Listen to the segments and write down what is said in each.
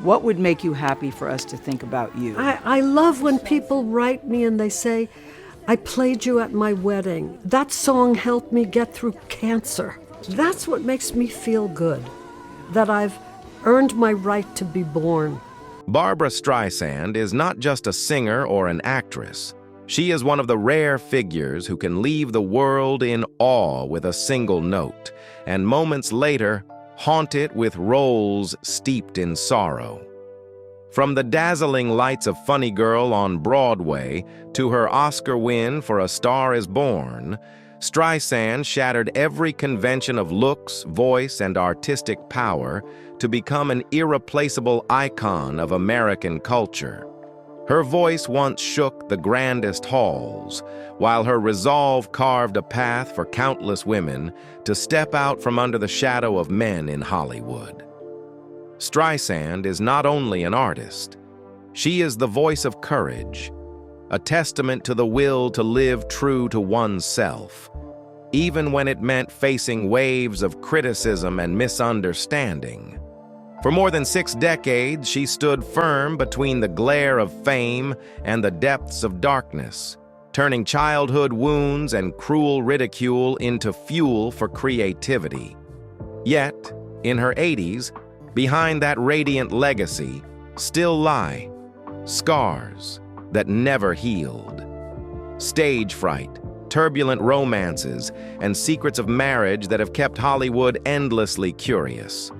What would make you happy for us to think about you? I love when people write me and they say, I played you at my wedding. That song helped me get through cancer. That's what makes me feel good, that I've earned my right to be born. Barbra Streisand is not just a singer or an actress. She is one of the rare figures who can leave the world in awe with a single note, and moments later, haunt it with roles steeped in sorrow. From the dazzling lights of Funny Girl on Broadway to her Oscar win for A Star is Born, Streisand shattered every convention of looks, voice, and artistic power to become an irreplaceable icon of American culture. Her voice once shook the grandest halls, while her resolve carved a path for countless women to step out from under the shadow of men in Hollywood. Streisand is not only an artist, she is the voice of courage, a testament to the will to live true to oneself, even when it meant facing waves of criticism and misunderstanding. For more than 6 decades, she stood firm between the glare of fame and the depths of darkness, turning childhood wounds and cruel ridicule into fuel for creativity. Yet, in her 80s, behind that radiant legacy still lie scars that never healed. Stage fright, turbulent romances, and secrets of marriage that have kept Hollywood endlessly curious.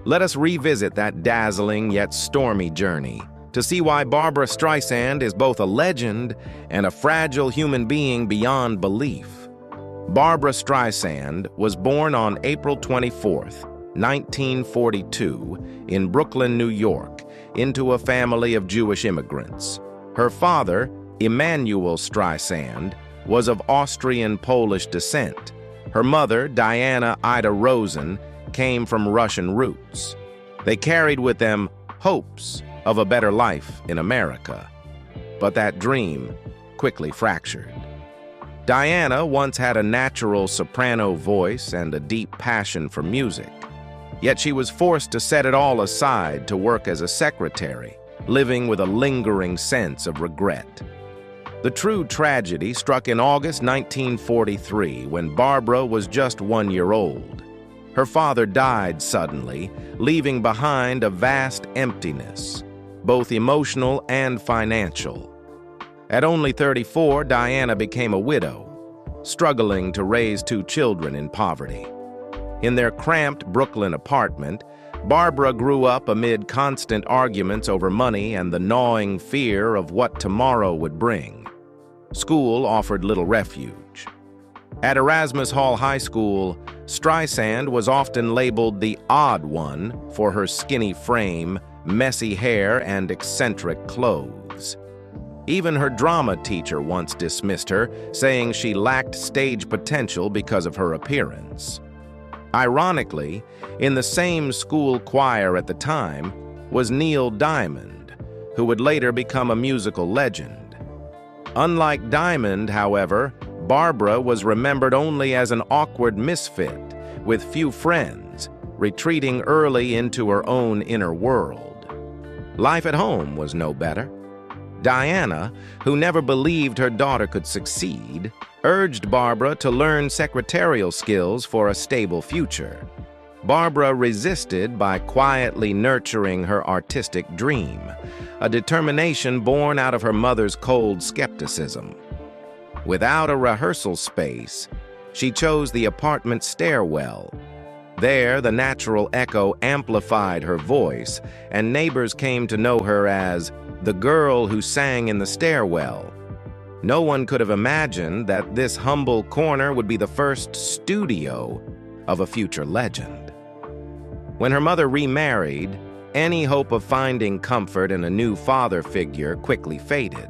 Let us revisit that dazzling yet stormy journey to see why Barbra Streisand is both a legend and a fragile human being beyond belief. Barbra Streisand was born on April 24th, 1942, in Brooklyn, New York, into a family of Jewish immigrants. Her father, Emanuel Streisand, was of Austrian-Polish descent. Her mother, Diana Ida Rosen, came from Russian roots. They carried with them hopes of a better life in America. But that dream quickly fractured. Diana once had a natural soprano voice and a deep passion for music. Yet she was forced to set it all aside to work as a secretary, living with a lingering sense of regret. The true tragedy struck in August 1943 when Barbra was just 1 year old. Her father died suddenly, leaving behind a vast emptiness, both emotional and financial. At only 34, Diana became a widow, struggling to raise 2 children in poverty. In their cramped Brooklyn apartment, Barbra grew up amid constant arguments over money and the gnawing fear of what tomorrow would bring. School offered little refuge. At Erasmus Hall High School, Streisand was often labeled the odd one for her skinny frame, messy hair, and eccentric clothes. Even her drama teacher once dismissed her, saying she lacked stage potential because of her appearance. Ironically, in the same school choir at the time was Neil Diamond, who would later become a musical legend. Unlike Diamond, however, Barbra was remembered only as an awkward misfit, with few friends, retreating early into her own inner world. Life at home was no better. Diana, who never believed her daughter could succeed, urged Barbra to learn secretarial skills for a stable future. Barbra resisted by quietly nurturing her artistic dream, a determination born out of her mother's cold skepticism. Without a rehearsal space, she chose the apartment stairwell. There, the natural echo amplified her voice, and neighbors came to know her as the girl who sang in the stairwell. No one could have imagined that this humble corner would be the first studio of a future legend. When her mother remarried, any hope of finding comfort in a new father figure quickly faded.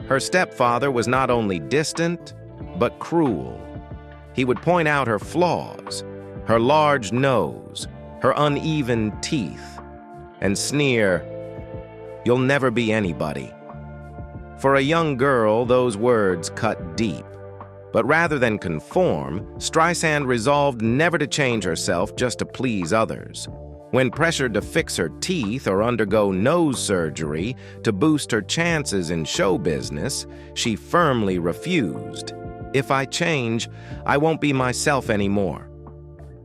Her stepfather was not only distant, but cruel. He would point out her flaws, her large nose, her uneven teeth, and sneer, "You'll never be anybody." For a young girl, those words cut deep. But rather than conform, Streisand resolved never to change herself just to please others. When pressured to fix her teeth or undergo nose surgery to boost her chances in show business, she firmly refused. "If I change, I won't be myself anymore."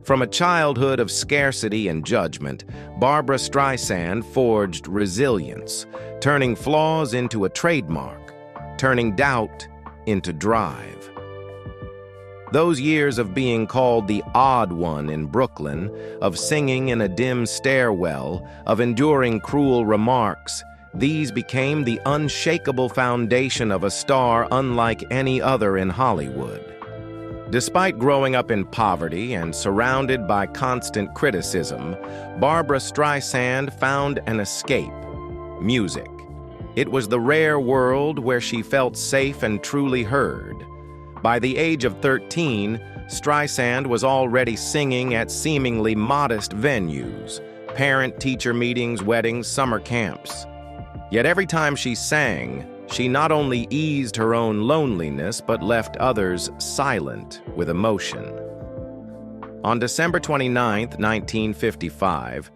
From a childhood of scarcity and judgment, Barbra Streisand forged resilience, turning flaws into a trademark, turning doubt into drive. Those years of being called the odd one in Brooklyn, of singing in a dim stairwell, of enduring cruel remarks, these became the unshakable foundation of a star unlike any other in Hollywood. Despite growing up in poverty and surrounded by constant criticism, Barbra Streisand found an escape: music. It was the rare world where she felt safe and truly heard. By the age of 13, Streisand was already singing at seemingly modest venues: parent-teacher meetings, weddings, summer camps. Yet every time she sang, she not only eased her own loneliness but left others silent with emotion. On December 29, 1955,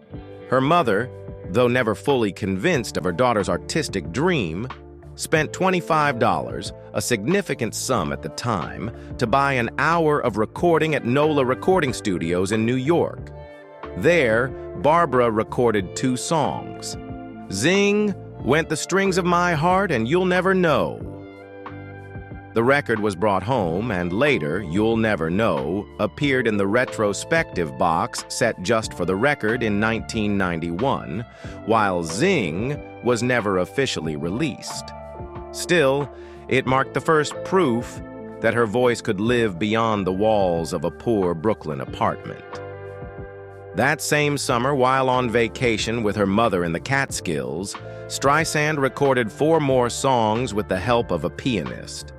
her mother, though never fully convinced of her daughter's artistic dream, spent $25, a significant sum at the time, to buy an hour of recording at NOLA Recording Studios in New York. There, Barbra recorded 2 songs: "Zing, Went the Strings of My Heart, and You'll Never Know." The record was brought home, and later, "You'll Never Know" appeared in the retrospective box set just for the record in 1991, while "Zing" was never officially released. Still, it marked the first proof that her voice could live beyond the walls of a poor Brooklyn apartment. That same summer, while on vacation with her mother in the Catskills, Streisand recorded 4 more songs with the help of a pianist.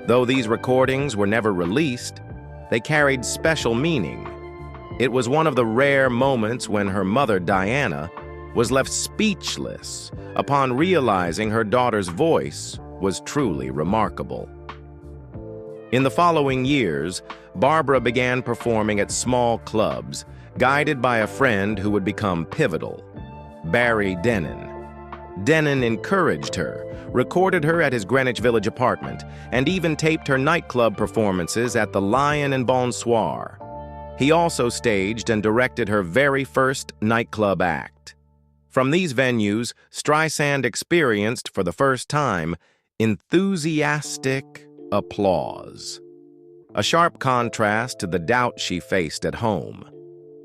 Though these recordings were never released, they carried special meaning. It was one of the rare moments when her mother, Diana, was left speechless upon realizing her daughter's voice was truly remarkable. In the following years, Barbra began performing at small clubs, guided by a friend who would become pivotal: Barry Dennen. Dennen encouraged her, recorded her at his Greenwich Village apartment, and even taped her nightclub performances at the Lion and Bonsoir. He also staged and directed her very first nightclub act. From these venues, Streisand experienced, for the first time, enthusiastic applause. A sharp contrast to the doubt she faced at home.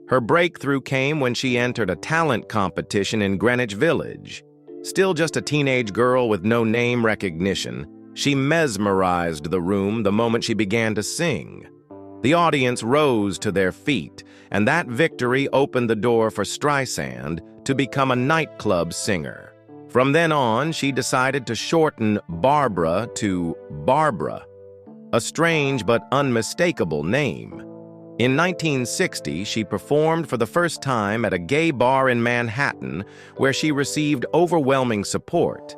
Her breakthrough came when she entered a talent competition in Greenwich Village. Still just a teenage girl with no name recognition, she mesmerized the room the moment she began to sing. The audience rose to their feet, and that victory opened the door for Streisand to become a nightclub singer. From then on, she decided to shorten Barbra to Barbra, a strange but unmistakable name. In 1960, she performed for the first time at a gay bar in Manhattan, where she received overwhelming support.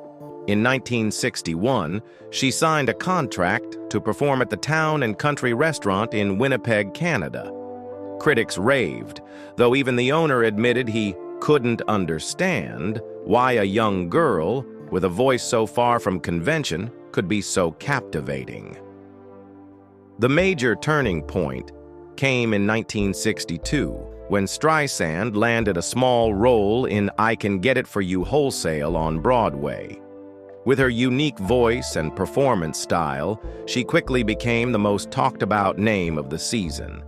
In 1961, she signed a contract to perform at the Town and Country Restaurant in Winnipeg, Canada. Critics raved, though even the owner admitted he couldn't understand why a young girl with a voice so far from convention could be so captivating. The major turning point came in 1962, when Streisand landed a small role in I Can Get It For You Wholesale on Broadway. With her unique voice and performance style, she quickly became the most talked-about name of the season.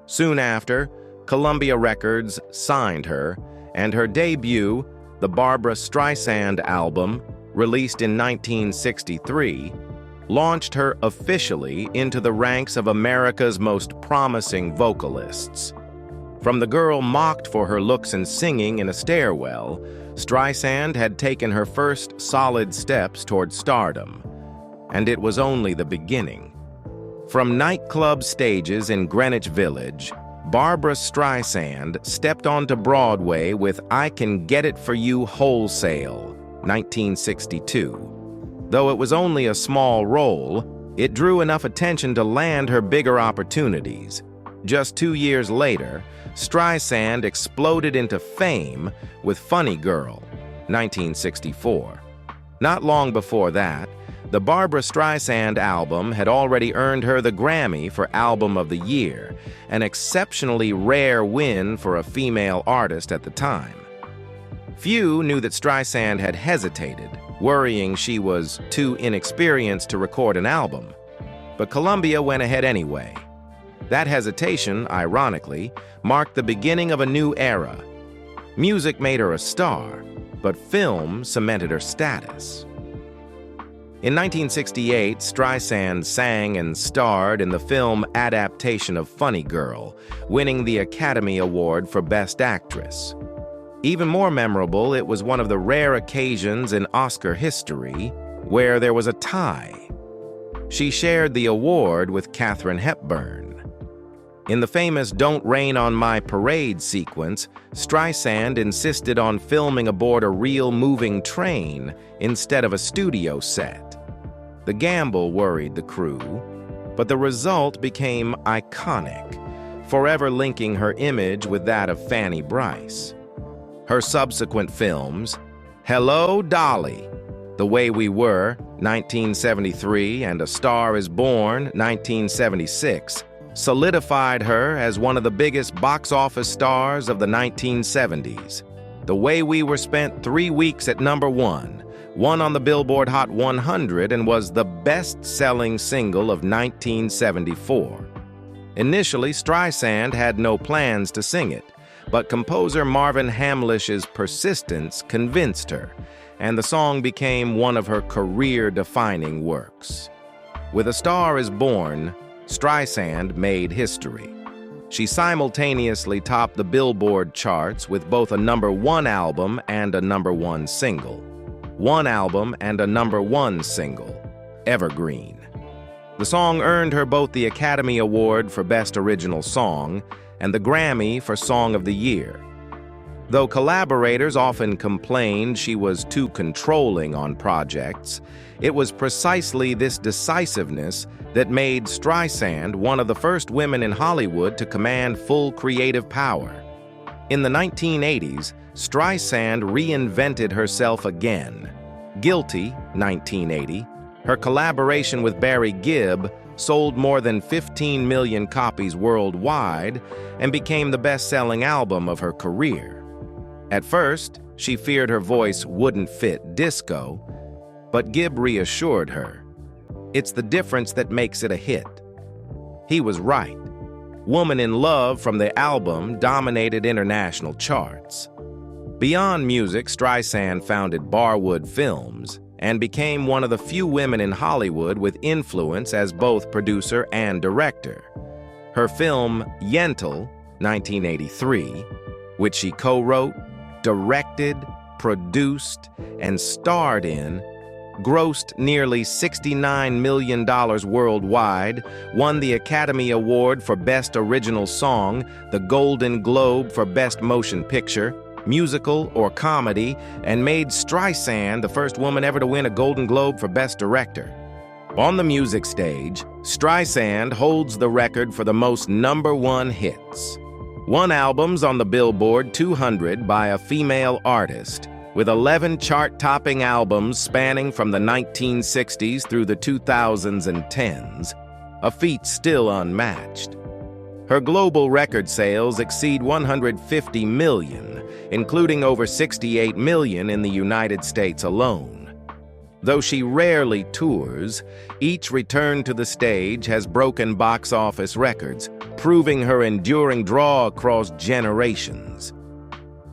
Soon after, Columbia Records signed her, and her debut, the Barbra Streisand album, released in 1963, launched her officially into the ranks of America's most promising vocalists. From the girl mocked for her looks and singing in a stairwell, Streisand had taken her first solid steps toward stardom, and it was only the beginning. From nightclub stages in Greenwich Village, Barbra Streisand stepped onto Broadway with I Can Get It For You Wholesale, 1962. Though it was only a small role, it drew enough attention to land her bigger opportunities. Just 2 years later, Streisand exploded into fame with Funny Girl, 1964. Not long before that, the Barbra Streisand album had already earned her the Grammy for Album of the Year, an exceptionally rare win for a female artist at the time. Few knew that Streisand had hesitated, worrying she was too inexperienced to record an album. But Columbia went ahead anyway. That hesitation, ironically, marked the beginning of a new era. Music made her a star, but film cemented her status. In 1968, Streisand sang and starred in the film adaptation of Funny Girl, winning the Academy Award for Best Actress. Even more memorable, it was one of the rare occasions in Oscar history where there was a tie. She shared the award with Katharine Hepburn. In the famous Don't Rain on My Parade sequence, Streisand insisted on filming aboard a real moving train instead of a studio set. The gamble worried the crew, but the result became iconic, forever linking her image with that of Fanny Brice. Her subsequent films, Hello, Dolly, The Way We Were, 1973, and A Star is Born, 1976, solidified her as one of the biggest box office stars of the 1970s. The Way We Were spent 3 weeks at #1, won on the Billboard Hot 100, and was the best-selling single of 1974. Initially, Streisand had no plans to sing it, but composer Marvin Hamlish's persistence convinced her, and the song became one of her career-defining works. With A Star is Born, Streisand made history. She simultaneously topped the Billboard charts with both a #1 album and a #1 single. One album and a #1 single, Evergreen. The song earned her both the Academy Award for Best Original Song and the Grammy for Song of the Year. Though collaborators often complained she was too controlling on projects, it was precisely this decisiveness that made Streisand one of the first women in Hollywood to command full creative power. In the 1980s, Streisand reinvented herself again. Guilty, 1980, her collaboration with Barry Gibb sold more than 15 million copies worldwide and became the best-selling album of her career. At first, she feared her voice wouldn't fit disco, but Gibb reassured her. It's the difference that makes it a hit. He was right. Woman in Love from the album dominated international charts. Beyond music, Streisand founded Barwood Films and became one of the few women in Hollywood with influence as both producer and director. Her film Yentl, 1983, which she co-wrote, directed, produced, and starred in, grossed nearly $69 million worldwide, won the Academy Award for Best Original Song, the Golden Globe for Best Motion Picture, Musical, or Comedy, and made Streisand the first woman ever to win a Golden Globe for Best Director. On the music stage, Streisand holds the record for the most #1 hits. 1 albums on the Billboard 200 by a female artist, with 11 chart-topping albums spanning from the 1960s through the 2000s and 10s, a feat still unmatched. Her global record sales exceed 150 million, including over 68 million in the United States alone. Though she rarely tours, each return to the stage has broken box office records, proving her enduring draw across generations.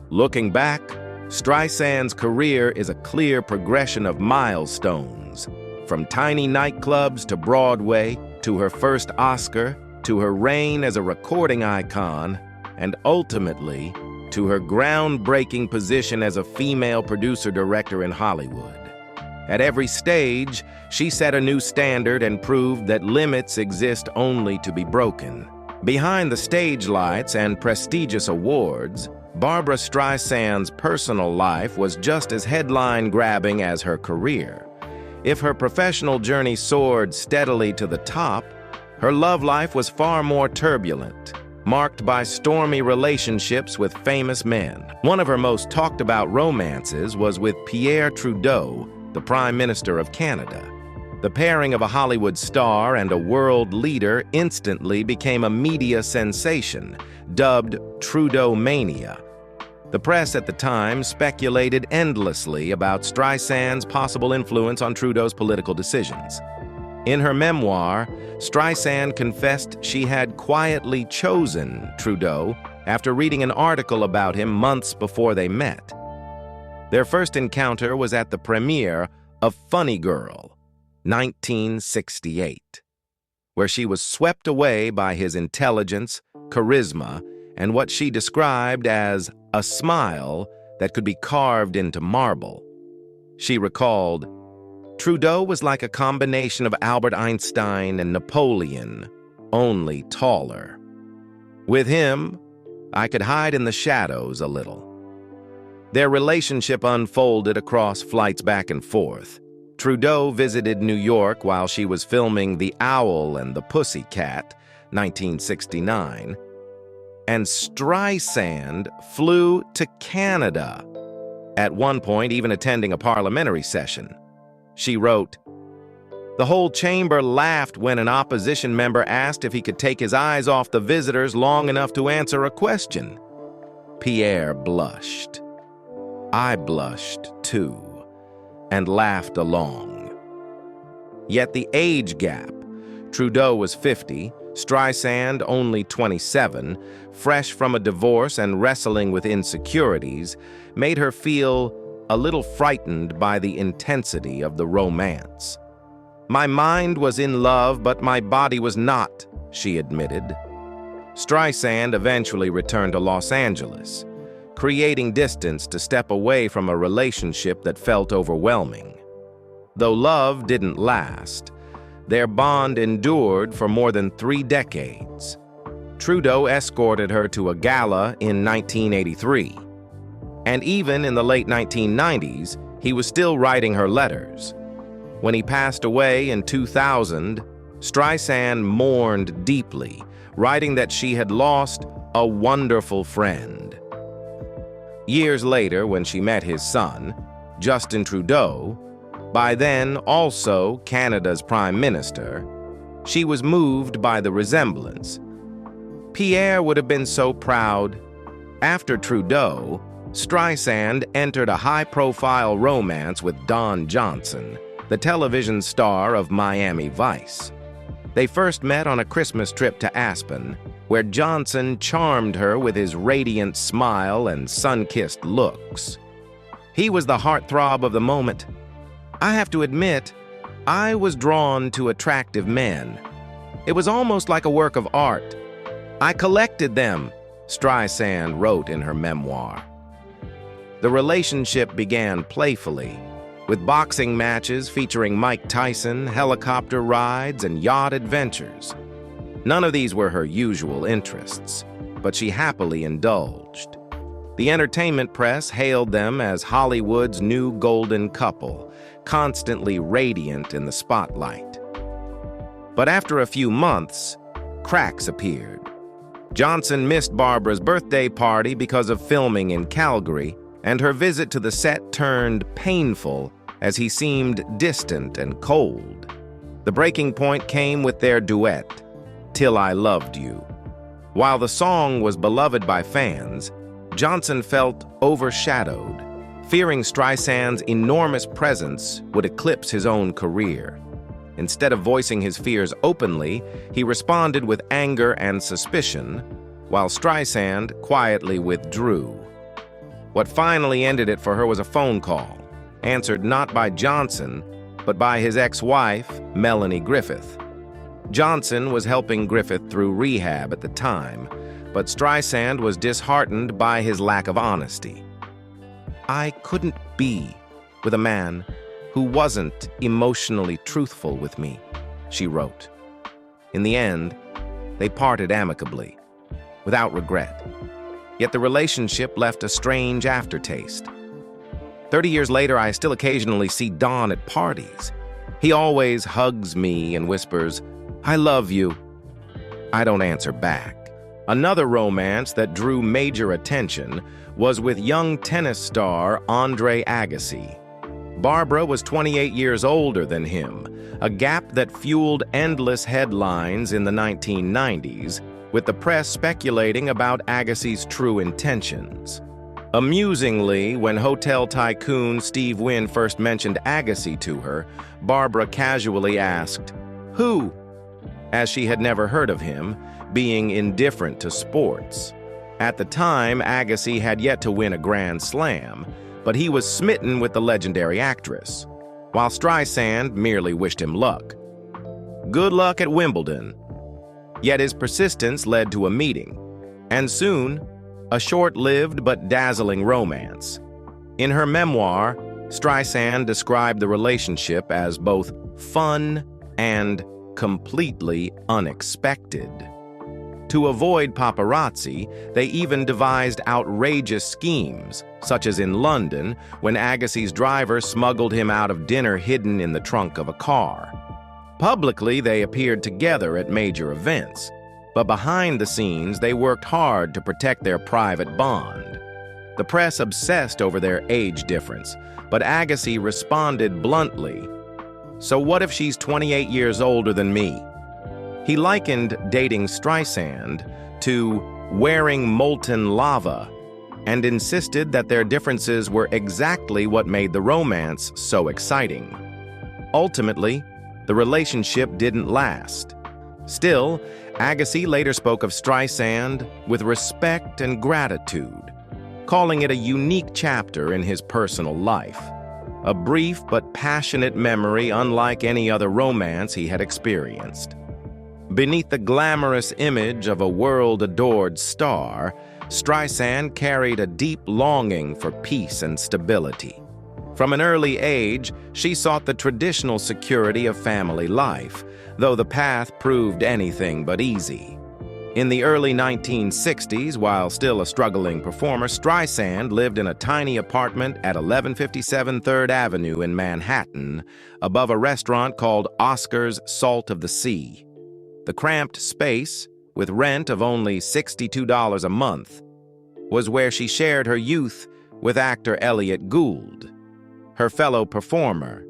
Looking back, Streisand's career is a clear progression of milestones, from tiny nightclubs to Broadway, to her first Oscar, to her reign as a recording icon, and ultimately, to her groundbreaking position as a female producer-director in Hollywood. At every stage, she set a new standard and proved that limits exist only to be broken. Behind the stage lights and prestigious awards, Barbra Streisand's personal life was just as headline-grabbing as her career. If her professional journey soared steadily to the top, Her love life was far more turbulent, marked by stormy relationships with famous men. One of her most talked about romances was with Pierre Trudeau, the Prime Minister of Canada. The pairing of a Hollywood star and a world leader instantly became a media sensation, dubbed Trudeau-mania. The press at the time speculated endlessly about Streisand's possible influence on Trudeau's political decisions. In her memoir, Streisand confessed she had quietly chosen Trudeau after reading an article about him months before they met. Their first encounter was at the premiere of Funny Girl, 1968, where she was swept away by his intelligence, charisma, and what she described as a smile that could be carved into marble. She recalled, "Trudeau was like a combination of Albert Einstein and Napoleon, only taller. With him, I could hide in the shadows a little." Their relationship unfolded across flights back and forth. Trudeau visited New York while she was filming The Owl and the Pussycat, 1969, and Streisand flew to Canada, at one point even attending a parliamentary session. She wrote, "The whole chamber laughed when an opposition member asked if he could take his eyes off the visitors long enough to answer a question. Pierre blushed. I blushed too, and laughed along." Yet the age gap, Trudeau was 50, Streisand only 27, fresh from a divorce and wrestling with insecurities, made her feel a little frightened by the intensity of the romance. "My mind was in love, but my body was not," she admitted. Streisand eventually returned to Los Angeles, creating distance to step away from a relationship that felt overwhelming. Though love didn't last, their bond endured for more than 3 decades. Trudeau escorted her to a gala in 1983. And even in the late 1990s, he was still writing her letters. When he passed away in 2000, Streisand mourned deeply, writing that she had lost a wonderful friend. Years later, when she met his son, Justin Trudeau, by then also Canada's Prime Minister, she was moved by the resemblance. Pierre would have been so proud. After Trudeau, Streisand entered a high-profile romance with Don Johnson, the television star of Miami Vice. They first met on a Christmas trip to Aspen, where Johnson charmed her with his radiant smile and sun-kissed looks. He was the heartthrob of the moment. "I have to admit, I was drawn to attractive men. It was almost like a work of art. I collected them," Streisand wrote in her memoir. The relationship began playfully, with boxing matches featuring Mike Tyson, helicopter rides, and yacht adventures. None of these were her usual interests, but she happily indulged. The entertainment press hailed them as Hollywood's new golden couple, constantly radiant in the spotlight. But after a few months, cracks appeared. Johnson missed Barbra's birthday party because of filming in Calgary, and her visit to the set turned painful as he seemed distant and cold. The breaking point came with their duet, "Till I Loved You." While the song was beloved by fans, Johnson felt overshadowed, fearing Streisand's enormous presence would eclipse his own career. Instead of voicing his fears openly, he responded with anger and suspicion, while Streisand quietly withdrew. What finally ended it for her was a phone call, answered not by Johnson, but by his ex-wife, Melanie Griffith. Johnson was helping Griffith through rehab at the time, but Streisand was disheartened by his lack of honesty. "I couldn't be with a man who wasn't emotionally truthful with me," she wrote. In the end, they parted amicably, without regret. Yet the relationship left a strange aftertaste. 30 years later, I still occasionally see Don at parties. He always hugs me and whispers, "I love you," I don't answer back. Another romance that drew major attention was with young tennis star Andre Agassi. Barbra was 28 years older than him, a gap that fueled endless headlines in the 1990s, with the press speculating about Agassi's true intentions. Amusingly, when hotel tycoon Steve Wynn first mentioned Agassi to her, Barbra casually asked, "Who?" as she had never heard of him, being indifferent to sports. At the time, Agassi had yet to win a Grand Slam, but he was smitten with the legendary actress, while Streisand merely wished him luck. Good luck at Wimbledon. Yet his persistence led to a meeting, and soon, a short-lived but dazzling romance. In her memoir, Streisand described the relationship as both fun and completely unexpected. To avoid paparazzi, they even devised outrageous schemes, such as in London, when Agassi's driver smuggled him out of dinner hidden in the trunk of a car. Publicly, they appeared together at major events, but behind the scenes, they worked hard to protect their private bond. The press obsessed over their age difference, but Agassi responded bluntly, "So what if she's 28 years older than me?" He likened dating Streisand to wearing molten lava and insisted that their differences were exactly what made the romance so exciting. Ultimately, the relationship didn't last. Still, Agassi later spoke of Streisand with respect and gratitude, calling it a unique chapter in his personal life, a brief but passionate memory unlike any other romance he had experienced. Beneath the glamorous image of a world-adored star, Streisand carried a deep longing for peace and stability. From an early age, she sought the traditional security of family life, though the path proved anything but easy. In the early 1960s, while still a struggling performer, Streisand lived in a tiny apartment at 1157 3rd Avenue in Manhattan, above a restaurant called Oscar's Salt of the Sea. The cramped space, with rent of only $62 a month, was where she shared her youth with actor Elliot Gould, her fellow performer,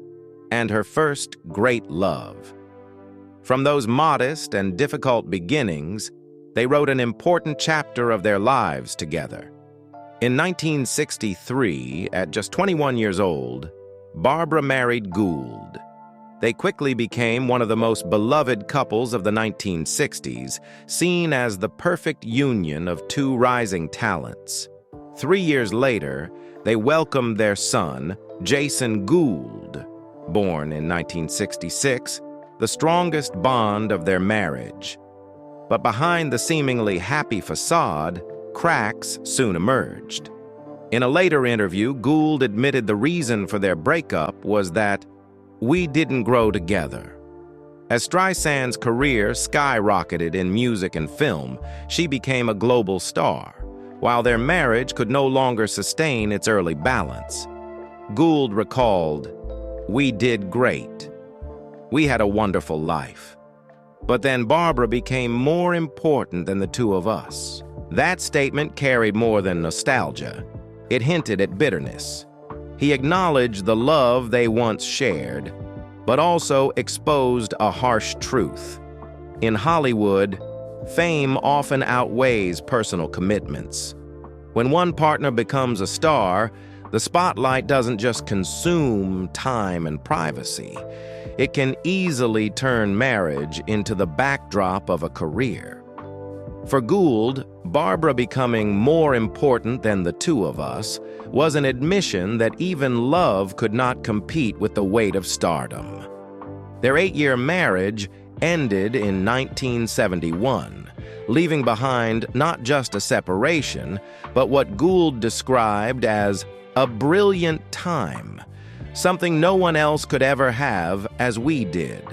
and her first great love. From those modest and difficult beginnings, they wrote an important chapter of their lives together. In 1963, at just 21 years old, Barbra married Gould. They quickly became one of the most beloved couples of the 1960s, seen as the perfect union of two rising talents. 3 years later, they welcomed their son, Jason Gould, born in 1966, the strongest bond of their marriage. But behind the seemingly happy facade, cracks soon emerged. In a later interview, Gould admitted the reason for their breakup was that we didn't grow together. As Streisand's career skyrocketed in music and film, she became a global star, while their marriage could no longer sustain its early balance. Gould recalled, "We did great. We had a wonderful life. But then Barbra became more important than the two of us." That statement carried more than nostalgia. It hinted at bitterness. He acknowledged the love they once shared, but also exposed a harsh truth. In Hollywood, fame often outweighs personal commitments. When one partner becomes a star, the spotlight doesn't just consume time and privacy. It can easily turn marriage into the backdrop of a career. For Gould, Barbra becoming more important than the two of us was an admission that even love could not compete with the weight of stardom. Their 8-year marriage ended in 1971, leaving behind not just a separation, but what Gould described as a brilliant time, something no one else could ever have as we did.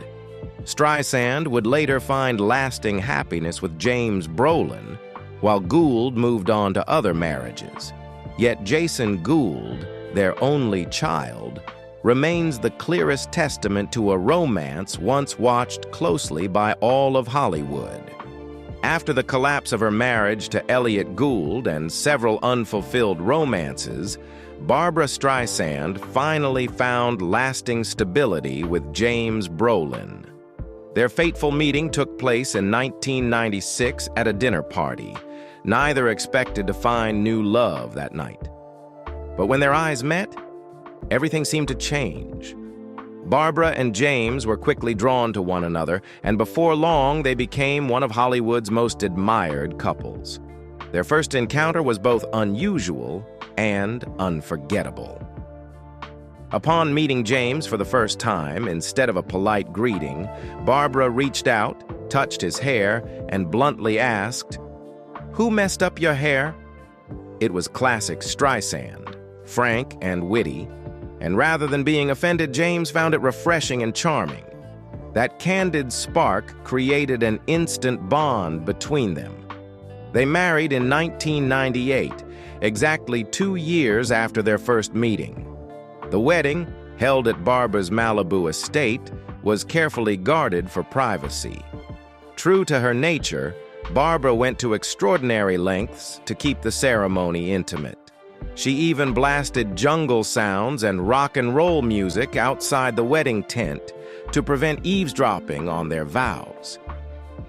Streisand would later find lasting happiness with James Brolin, while Gould moved on to other marriages. Yet Jason Gould, their only child, remains the clearest testament to a romance once watched closely by all of Hollywood. After the collapse of her marriage to Elliot Gould and several unfulfilled romances, Barbra Streisand finally found lasting stability with James Brolin. Their fateful meeting took place in 1996 at a dinner party. Neither expected to find new love that night. But when their eyes met, everything seemed to change. Barbra and James were quickly drawn to one another, and before long they became one of Hollywood's most admired couples. Their first encounter was both unusual and unforgettable. Upon meeting James for the first time, instead of a polite greeting, Barbra reached out, touched his hair, and bluntly asked, "Who messed up your hair?" It was classic Streisand, frank and witty, and rather than being offended, James found it refreshing and charming. That candid spark created an instant bond between them. They married in 1998, exactly 2 years after their first meeting. The wedding, held at Barbra's Malibu estate, was carefully guarded for privacy. True to her nature, Barbra went to extraordinary lengths to keep the ceremony intimate. She even blasted jungle sounds and rock and roll music outside the wedding tent to prevent eavesdropping on their vows.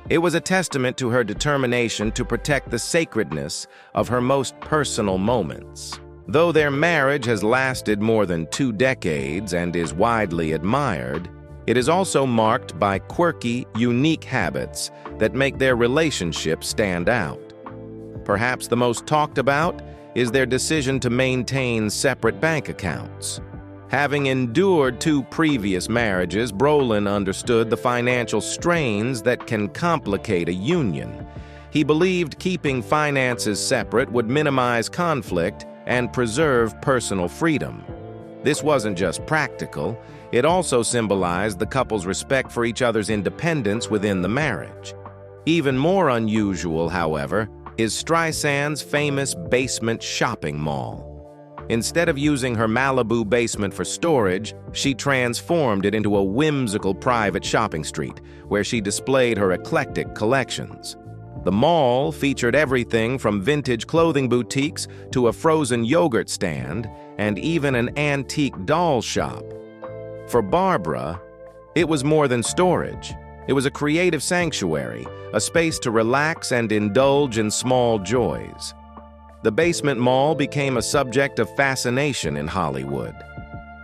It was a testament to her determination to protect the sacredness of her most personal moments. Though their marriage has lasted more than 2 decades and is widely admired, it is also marked by quirky, unique habits that make their relationship stand out. Perhaps the most talked about is their decision to maintain separate bank accounts. Having endured 2 previous marriages, Brolin understood the financial strains that can complicate a union. He believed keeping finances separate would minimize conflict and preserve personal freedom. This wasn't just practical, it also symbolized the couple's respect for each other's independence within the marriage. Even more unusual, however, is Streisand's famous basement shopping mall. Instead of using her Malibu basement for storage, she transformed it into a whimsical private shopping street, where she displayed her eclectic collections. The mall featured everything from vintage clothing boutiques to a frozen yogurt stand and even an antique doll shop. For Barbra, it was more than storage. It was a creative sanctuary, a space to relax and indulge in small joys. The basement mall became a subject of fascination in Hollywood.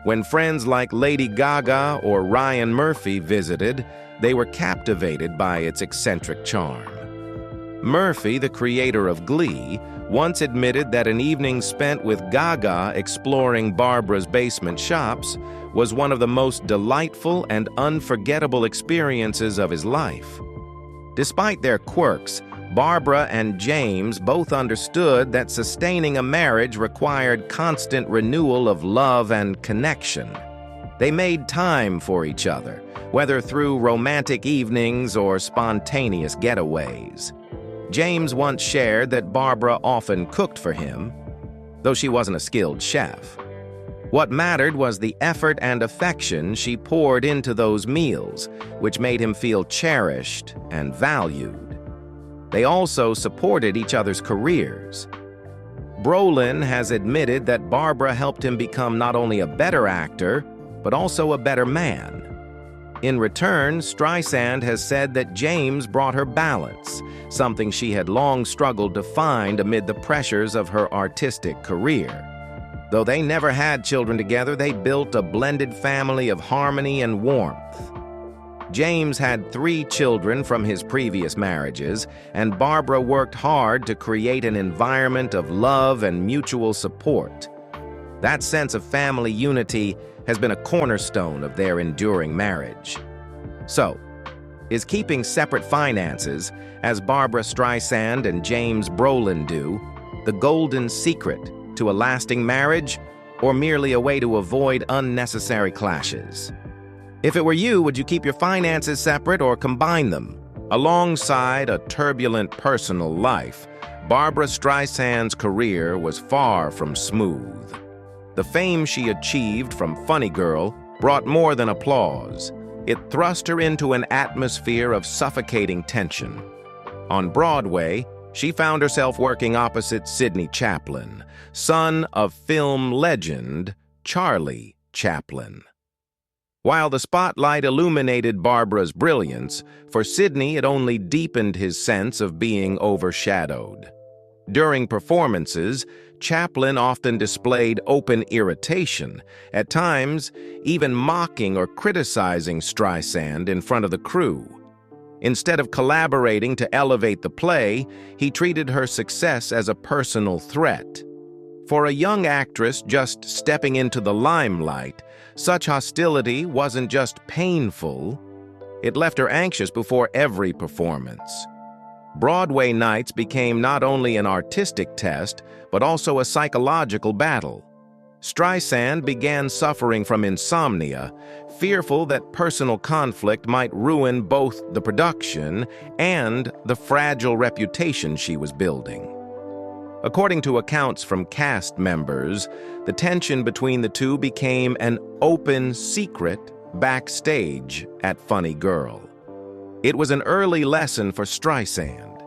When friends like Lady Gaga or Ryan Murphy visited, they were captivated by its eccentric charm. Murphy, the creator of Glee, once admitted that an evening spent with Gaga exploring Barbra's basement shops was one of the most delightful and unforgettable experiences of his life. Despite their quirks, Barbra and James both understood that sustaining a marriage required constant renewal of love and connection. They made time for each other, whether through romantic evenings or spontaneous getaways. James once shared that Barbra often cooked for him, though she wasn't a skilled chef. What mattered was the effort and affection she poured into those meals, which made him feel cherished and valued. They also supported each other's careers. Brolin has admitted that Barbra helped him become not only a better actor, but also a better man. In return, Streisand has said that James brought her balance, something she had long struggled to find amid the pressures of her artistic career. Though they never had children together, they built a blended family of harmony and warmth. James had 3 children from his previous marriages, and Barbra worked hard to create an environment of love and mutual support. That sense of family unity has been a cornerstone of their enduring marriage. So, is keeping separate finances, as Barbra Streisand and James Brolin do, the golden secret to a lasting marriage, or merely a way to avoid unnecessary clashes? If it were you, would you keep your finances separate or combine them? Alongside a turbulent personal life, Barbra Streisand's career was far from smooth. The fame she achieved from Funny Girl brought more than applause. It thrust her into an atmosphere of suffocating tension. On Broadway, she found herself working opposite Sidney Chaplin, son of film legend Charlie Chaplin. While the spotlight illuminated Barbra's brilliance, for Sidney it only deepened his sense of being overshadowed. During performances, Chaplin often displayed open irritation, at times even mocking or criticizing Streisand in front of the crew. Instead of collaborating to elevate the play, he treated her success as a personal threat. For a young actress just stepping into the limelight, such hostility wasn't just painful, it left her anxious before every performance. Broadway nights became not only an artistic test, but also a psychological battle. Streisand began suffering from insomnia, fearful that personal conflict might ruin both the production and the fragile reputation she was building. According to accounts from cast members, the tension between the two became an open secret backstage at Funny Girl. It was an early lesson for Streisand.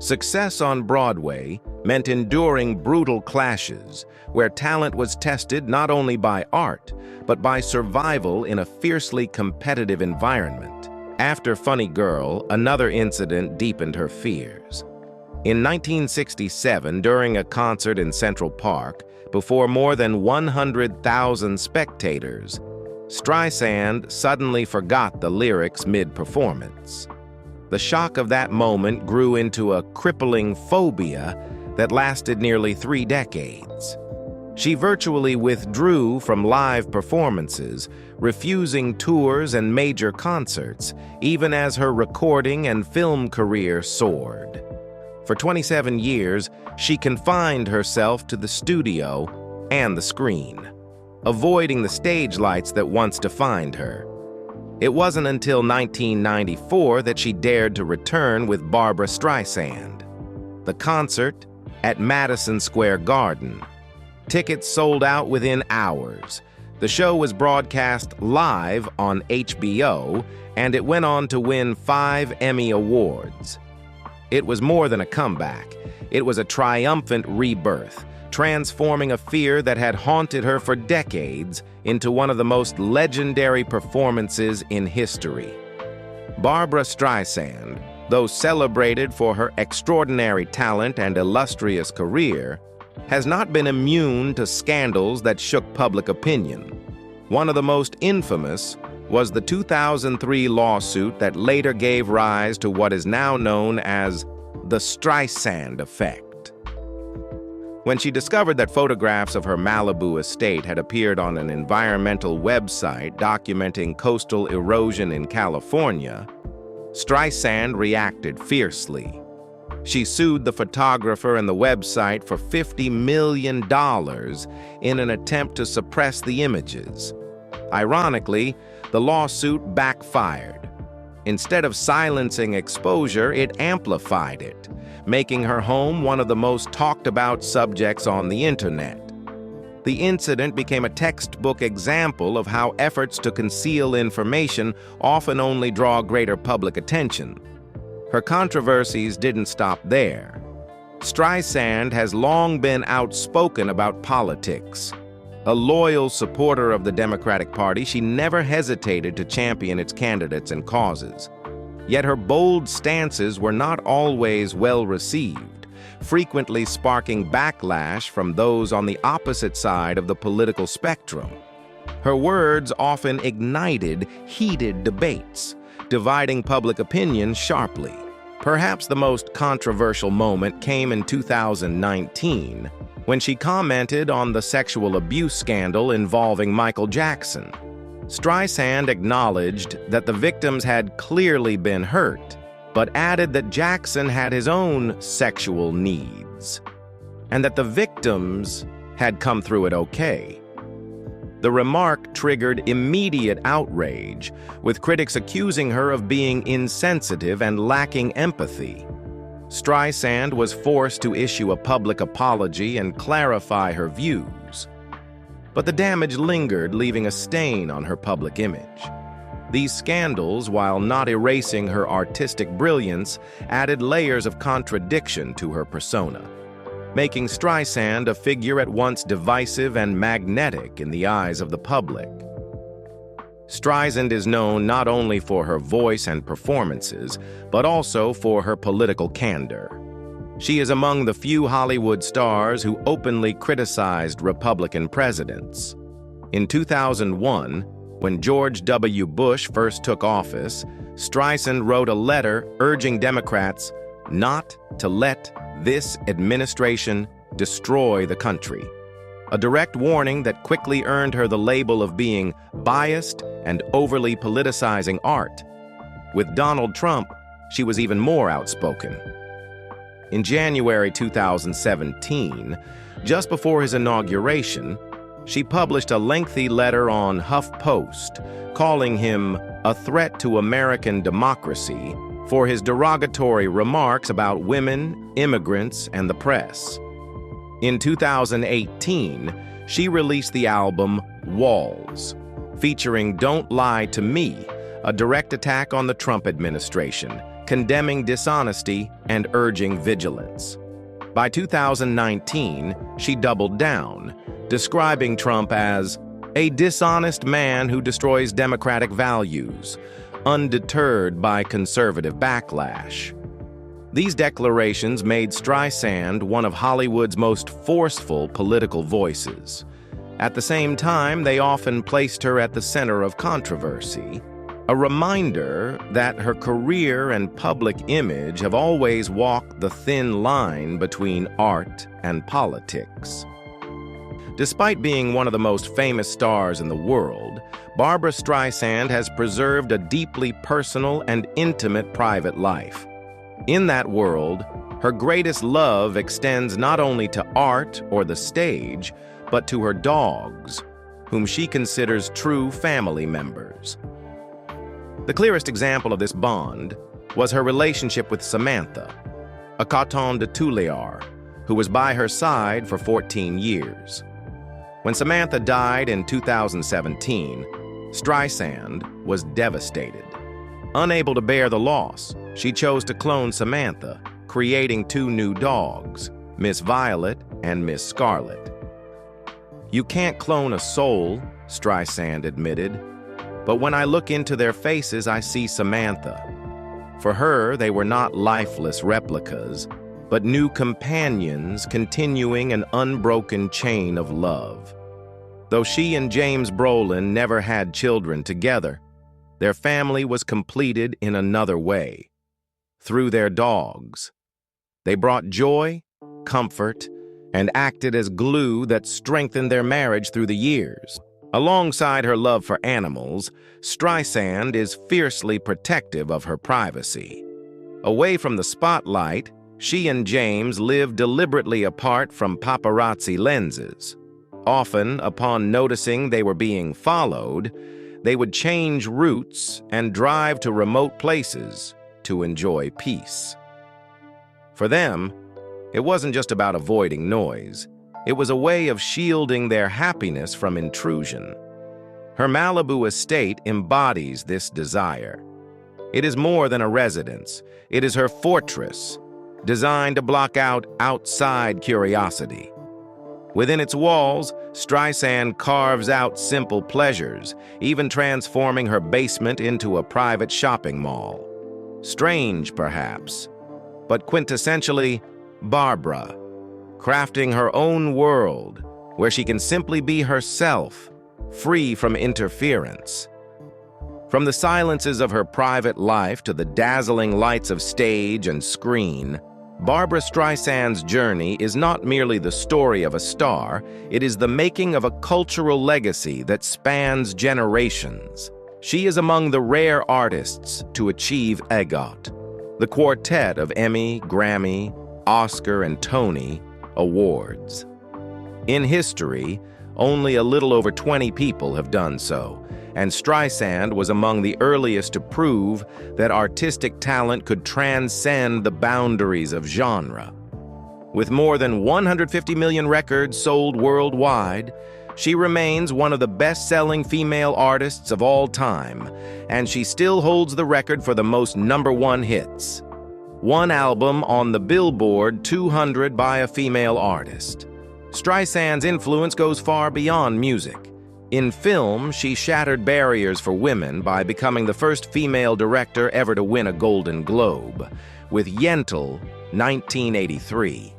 Success on Broadway meant enduring brutal clashes, where talent was tested not only by art, but by survival in a fiercely competitive environment. After Funny Girl, another incident deepened her fears. In 1967, during a concert in Central Park, before more than 100,000 spectators, Streisand suddenly forgot the lyrics mid-performance. The shock of that moment grew into a crippling phobia that lasted nearly 3 decades. She virtually withdrew from live performances, refusing tours and major concerts, even as her recording and film career soared. For 27 years, she confined herself to the studio and the screen, avoiding the stage lights that once defined her. It wasn't until 1994 that she dared to return with Barbra Streisand. The concert at Madison Square Garden. Tickets sold out within hours. The show was broadcast live on HBO, and it went on to win 5 Emmy Awards. It was more than a comeback. It was a triumphant rebirth, transforming a fear that had haunted her for decades into one of the most legendary performances in history. Barbra Streisand, though celebrated for her extraordinary talent and illustrious career, has not been immune to scandals that shook public opinion. One of the most infamous was the 2003 lawsuit that later gave rise to what is now known as the Streisand effect. When she discovered that photographs of her Malibu estate had appeared on an environmental website documenting coastal erosion in California, Streisand reacted fiercely. She sued the photographer and the website for $50 million in an attempt to suppress the images. Ironically, the lawsuit backfired. Instead of silencing exposure, it amplified it, making her home one of the most talked about subjects on the internet. The incident became a textbook example of how efforts to conceal information often only draw greater public attention. Her controversies didn't stop there. Streisand has long been outspoken about politics. A loyal supporter of the Democratic Party, she never hesitated to champion its candidates and causes. Yet her bold stances were not always well received, frequently sparking backlash from those on the opposite side of the political spectrum. Her words often ignited heated debates, dividing public opinion sharply. Perhaps the most controversial moment came in 2019, when she commented on the sexual abuse scandal involving Michael Jackson. Streisand acknowledged that the victims had clearly been hurt, but added that Jackson had his own sexual needs, and that the victims had come through it okay. The remark triggered immediate outrage, with critics accusing her of being insensitive and lacking empathy. Streisand was forced to issue a public apology and clarify her views. But the damage lingered, leaving a stain on her public image. These scandals, while not erasing her artistic brilliance, added layers of contradiction to her persona, making Streisand a figure at once divisive and magnetic in the eyes of the public. Streisand is known not only for her voice and performances, but also for her political candor. She is among the few Hollywood stars who openly criticized Republican presidents. In 2001, when George W. Bush first took office, Streisand wrote a letter urging Democrats not to let this administration destroy the country, a direct warning that quickly earned her the label of being biased and overly politicizing art. With Donald Trump, she was even more outspoken. In January 2017, just before his inauguration, she published a lengthy letter on HuffPost, calling him a threat to American democracy for his derogatory remarks about women, immigrants, and the press. In 2018, she released the album Walls, featuring Don't Lie to Me, a direct attack on the Trump administration, condemning dishonesty and urging vigilance. By 2019, she doubled down, describing Trump as a dishonest man who destroys democratic values, undeterred by conservative backlash. These declarations made Streisand one of Hollywood's most forceful political voices. At the same time, they often placed her at the center of controversy, a reminder that her career and public image have always walked the thin line between art and politics. Despite being one of the most famous stars in the world, Barbra Streisand has preserved a deeply personal and intimate private life. In that world, her greatest love extends not only to art or the stage, but to her dogs, whom she considers true family members. The clearest example of this bond was her relationship with Samantha, a coton de Tulear, who was by her side for 14 years. When Samantha died in 2017, Streisand was devastated. Unable to bear the loss, she chose to clone Samantha, creating two new dogs, Miss Violet and Miss Scarlet. "You can't clone a soul," Streisand admitted, "but when I look into their faces, I see Samantha." For her, they were not lifeless replicas, but new companions continuing an unbroken chain of love. Though she and James Brolin never had children together, their family was completed in another way, through their dogs. They brought joy, comfort, and acted as glue that strengthened their marriage through the years. Alongside her love for animals, Streisand is fiercely protective of her privacy. Away from the spotlight, she and James live deliberately apart from paparazzi lenses. Often, upon noticing they were being followed, they would change routes and drive to remote places to enjoy peace. For them, it wasn't just about avoiding noise. It was a way of shielding their happiness from intrusion. Her Malibu estate embodies this desire. It is more than a residence. It is her fortress, designed to block out outside curiosity. Within its walls, Streisand carves out simple pleasures, even transforming her basement into a private shopping mall. Strange, perhaps, but quintessentially Barbra, crafting her own world where she can simply be herself, free from interference. From the silences of her private life to the dazzling lights of stage and screen, Barbra Streisand's journey is not merely the story of a star, it is the making of a cultural legacy that spans generations. She is among the rare artists to achieve EGOT, the quartet of Emmy, Grammy, Oscar, and Tony awards. In history, only a little over 20 people have done so, and Streisand was among the earliest to prove that artistic talent could transcend the boundaries of genre. With more than 150 million records sold worldwide, She remains one of the best-selling female artists of all time, and she still holds the record for the most #1 hits. One album on the Billboard 200 by a female artist. Streisand's influence goes far beyond music. In film, she shattered barriers for women by becoming the first female director ever to win a Golden Globe, with Yentl, 1983.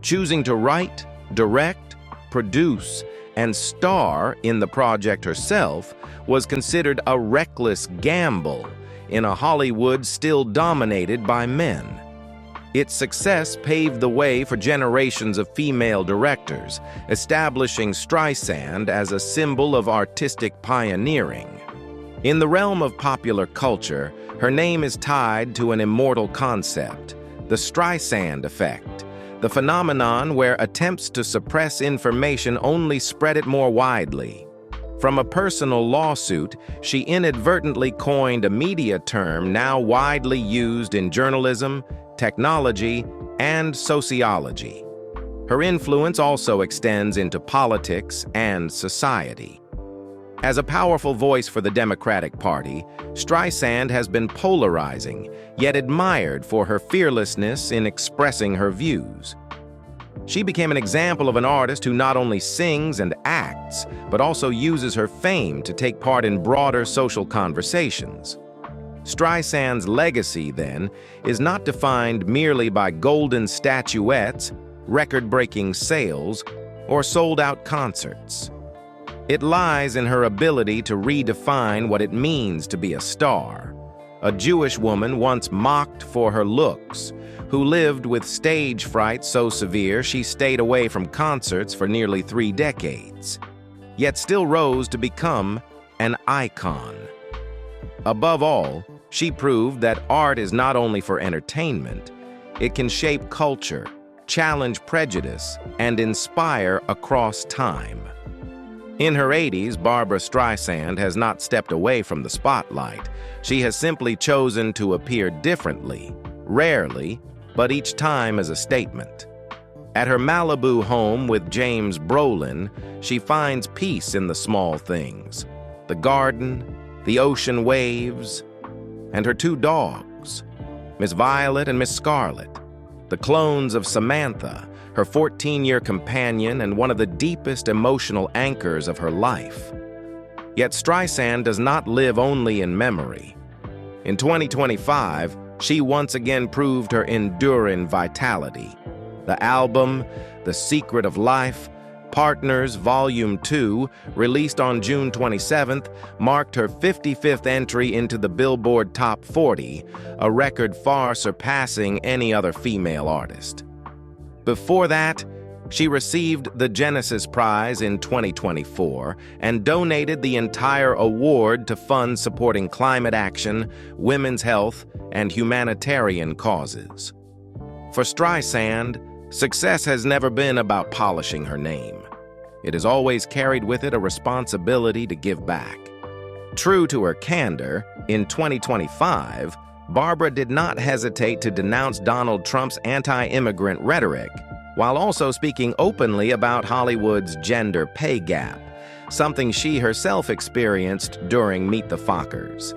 Choosing to write, direct, produce, and star in the project herself was considered a reckless gamble in a Hollywood still dominated by men. Its success paved the way for generations of female directors, establishing Streisand as a symbol of artistic pioneering. In the realm of popular culture, her name is tied to an immortal concept, the Streisand effect, the phenomenon where attempts to suppress information only spread it more widely. From a personal lawsuit, she inadvertently coined a media term now widely used in journalism, technology, and sociology. Her influence also extends into politics and society. As a powerful voice for the Democratic Party, Streisand has been polarizing, yet admired for her fearlessness in expressing her views. She became an example of an artist who not only sings and acts, but also uses her fame to take part in broader social conversations. Streisand's legacy, then, is not defined merely by golden statuettes, record-breaking sales, or sold-out concerts. It lies in her ability to redefine what it means to be a star, a Jewish woman once mocked for her looks, who lived with stage fright so severe she stayed away from concerts for nearly 3 decades, yet still rose to become an icon. Above all, she proved that art is not only for entertainment, it can shape culture, challenge prejudice, and inspire across time. In her 80s, Barbra Streisand has not stepped away from the spotlight. She has simply chosen to appear differently, rarely, but each time as a statement. At her Malibu home with James Brolin, she finds peace in the small things: the garden, the ocean waves, and her 2 dogs, Miss Violet and Miss Scarlet, the clones of Samantha, her 14-year companion and one of the deepest emotional anchors of her life. Yet Streisand does not live only in memory. In 2025, she once again proved her enduring vitality. The album, The Secret of Life, Partners Volume 2, released on June 27th, marked her 55th entry into the Billboard Top 40, a record far surpassing any other female artist. Before that, she received the Genesis Prize in 2024 and donated the entire award to funds supporting climate action, women's health, and humanitarian causes. For Streisand, success has never been about polishing her name. It has always carried with it a responsibility to give back. True to her candor, in 2025, Barbra did not hesitate to denounce Donald Trump's anti-immigrant rhetoric, while also speaking openly about Hollywood's gender pay gap, something she herself experienced during Meet the Fockers.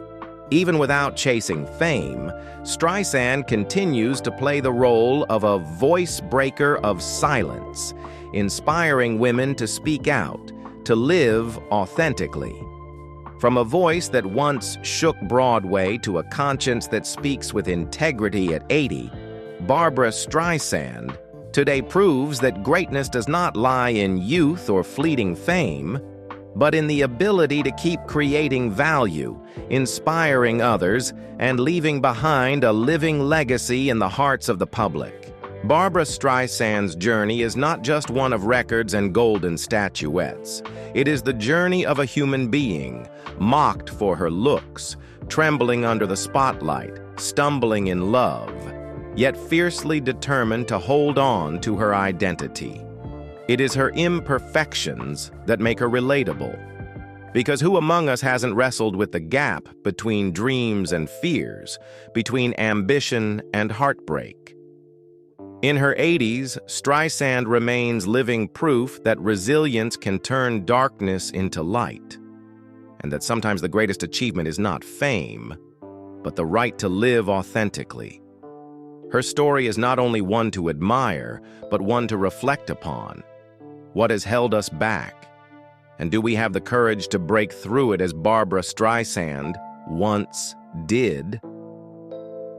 Even without chasing fame, Streisand continues to play the role of a voice breaker of silence, inspiring women to speak out, to live authentically. From a voice that once shook Broadway to a conscience that speaks with integrity at 80, Barbra Streisand today proves that greatness does not lie in youth or fleeting fame, but in the ability to keep creating value, inspiring others, and leaving behind a living legacy in the hearts of the public. Barbra Streisand's journey is not just one of records and golden statuettes. It is the journey of a human being, mocked for her looks, trembling under the spotlight, stumbling in love, yet fiercely determined to hold on to her identity. It is her imperfections that make her relatable. Because who among us hasn't wrestled with the gap between dreams and fears, between ambition and heartbreak? In her 80s, Streisand remains living proof that resilience can turn darkness into light, and that sometimes the greatest achievement is not fame, but the right to live authentically. Her story is not only one to admire, but one to reflect upon. What has held us back? And do we have the courage to break through it as Barbra Streisand once did?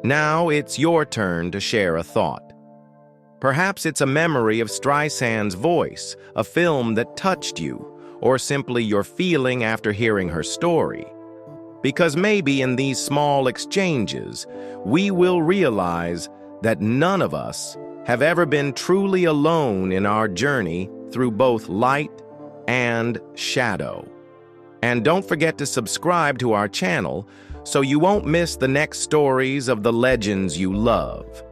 Now it's your turn to share a thought. Perhaps it's a memory of Streisand's voice, a film that touched you, or simply your feeling after hearing her story. Because maybe in these small exchanges, we will realize that none of us have ever been truly alone in our journey through both light and shadow. And don't forget to subscribe to our channel so you won't miss the next stories of the legends you love.